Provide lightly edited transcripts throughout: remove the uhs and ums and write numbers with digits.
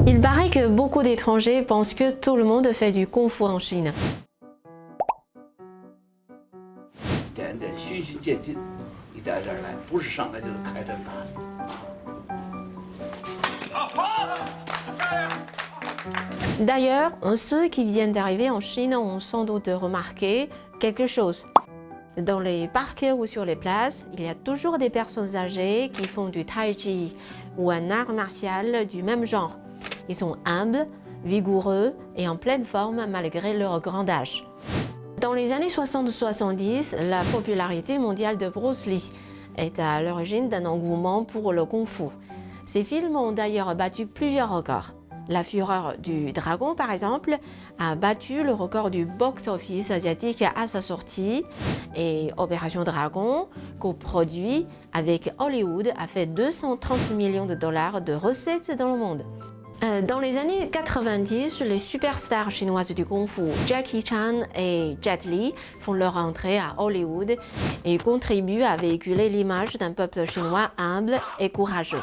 Il paraît que beaucoup d'étrangers pensent que tout le monde fait du Kung Fu en Chine. 一点点循序渐进，一点点来，不是上来就是开战打。 D'ailleurs, ceux qui viennent d'arriver en Chine ont sans doute remarqué quelque chose. Dans les parcs ou sur les places, il y a toujours des personnes âgées qui font du tai chi ou un art martial du même genre. Ils sont humbles, vigoureux et en pleine forme malgré leur grand âge. Dans les années 60-70, la popularité mondiale de Bruce Lee est à l'origine d'un engouement pour le kung-fu. Ces films ont d'ailleurs battu plusieurs records. La Fureur du Dragon, par exemple, a battu le record du box-office asiatique à sa sortie et Opération Dragon, coproduit avec Hollywood, a fait 230 millions de dollars de recettes dans le monde. Dans les années 90, les superstars chinoises du Kung-Fu, Jackie Chan et Jet Li, font leur entrée à Hollywood et contribuent à véhiculer l'image d'un peuple chinois humble et courageux.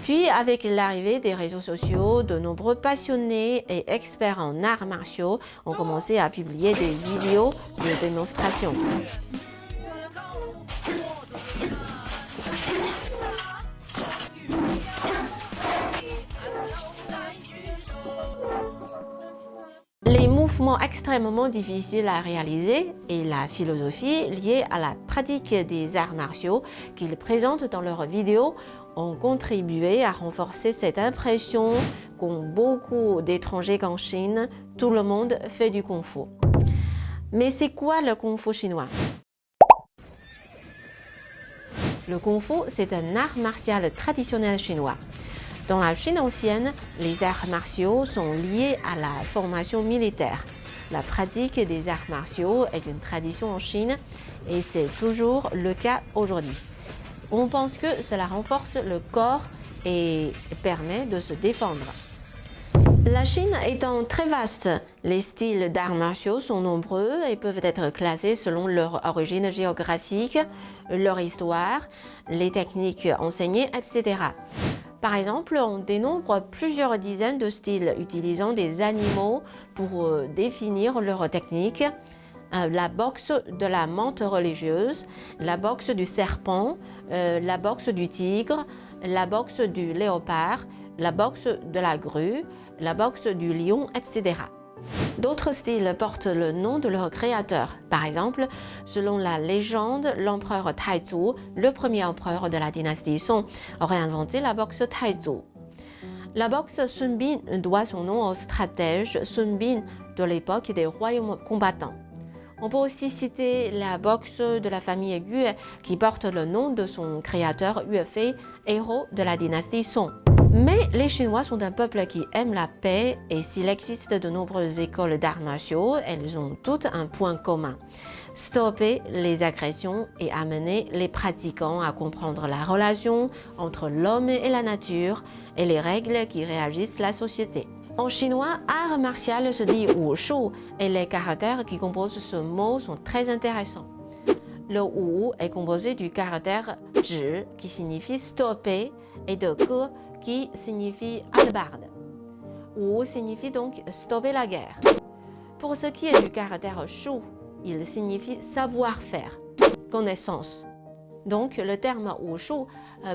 Puis, avec l'arrivée des réseaux sociaux, de nombreux passionnés et experts en arts martiaux ont commencé à publier des vidéos de démonstration. Les mouvements extrêmement difficiles à réaliser et la philosophie liée à la pratique des arts martiaux qu'ils présentent dans leurs vidéos ont contribué à renforcer cette impression qu'ont beaucoup d'étrangers qu'en Chine, tout le monde fait du Kung Fu. Mais c'est quoi le Kung Fu chinois? Le Kung Fu, c'est un art martial traditionnel chinois. Dans la Chine ancienne, les arts martiaux sont liés à la formation militaire. La pratique des arts martiaux est une tradition en Chine et c'est toujours le cas aujourd'hui. On pense que cela renforce le corps et permet de se défendre. La Chine étant très vaste, les styles d'arts martiaux sont nombreux et peuvent être classés selon leur origine géographique, leur histoire, les techniques enseignées, etc. Par exemple, on dénombre plusieurs dizaines de styles utilisant des animaux pour définir leur technique. La boxe de la menthe religieuse, la boxe du serpent, la boxe du tigre, la boxe du léopard, la boxe de la grue, la boxe du lion, etc. D'autres styles portent le nom de leur créateur. Par exemple, selon la légende, l'empereur Taizu, le premier empereur de la dynastie Song, aurait inventé la boxe Taizu. La boxe Sun Bin doit son nom au stratège Sun Bin de l'époque des royaumes combattants. On peut aussi citer la boxe de la famille Yue qui porte le nom de son créateur Yue Fei, héros de la dynastie Song. Mais les Chinois sont un peuple qui aime la paix et s'il existe de nombreuses écoles d'arts martiaux, elles ont toutes un point commun. Stopper les agressions et amener les pratiquants à comprendre la relation entre l'homme et la nature et les règles qui régissent la société. En chinois, art martial se dit wushu et les caractères qui composent ce mot sont très intéressants. Le wu est composé du caractère zhi qui signifie stopper et de ge qui signifie hallebarde. Wu signifie donc stopper la guerre. Pour ce qui est du caractère shu, il signifie savoir-faire, connaissance. Donc le terme wushu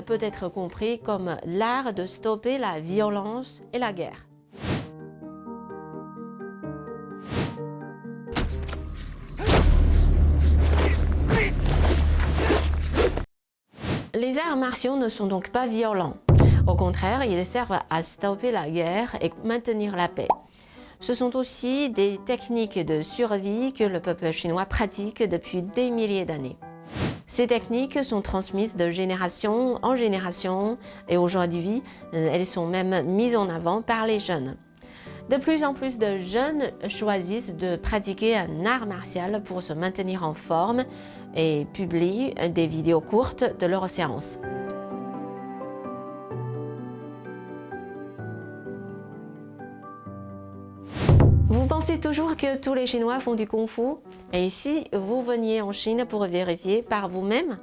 peut être compris comme l'art de stopper la violence et la guerre. Les arts martiaux ne sont donc pas violents. Au contraire, ils servent à stopper la guerre et maintenir la paix. Ce sont aussi des techniques de survie que le peuple chinois pratique depuis des milliers d'années. Ces techniques sont transmises de génération en génération et aujourd'hui, elles sont même mises en avant par les jeunes. De plus en plus de jeunes choisissent de pratiquer un art martial pour se maintenir en forme et publient des vidéos courtes de leurs séances. Vous pensez toujours que tous les Chinois font du Kung Fu? Et si vous veniez en Chine pour vérifier par vous-même?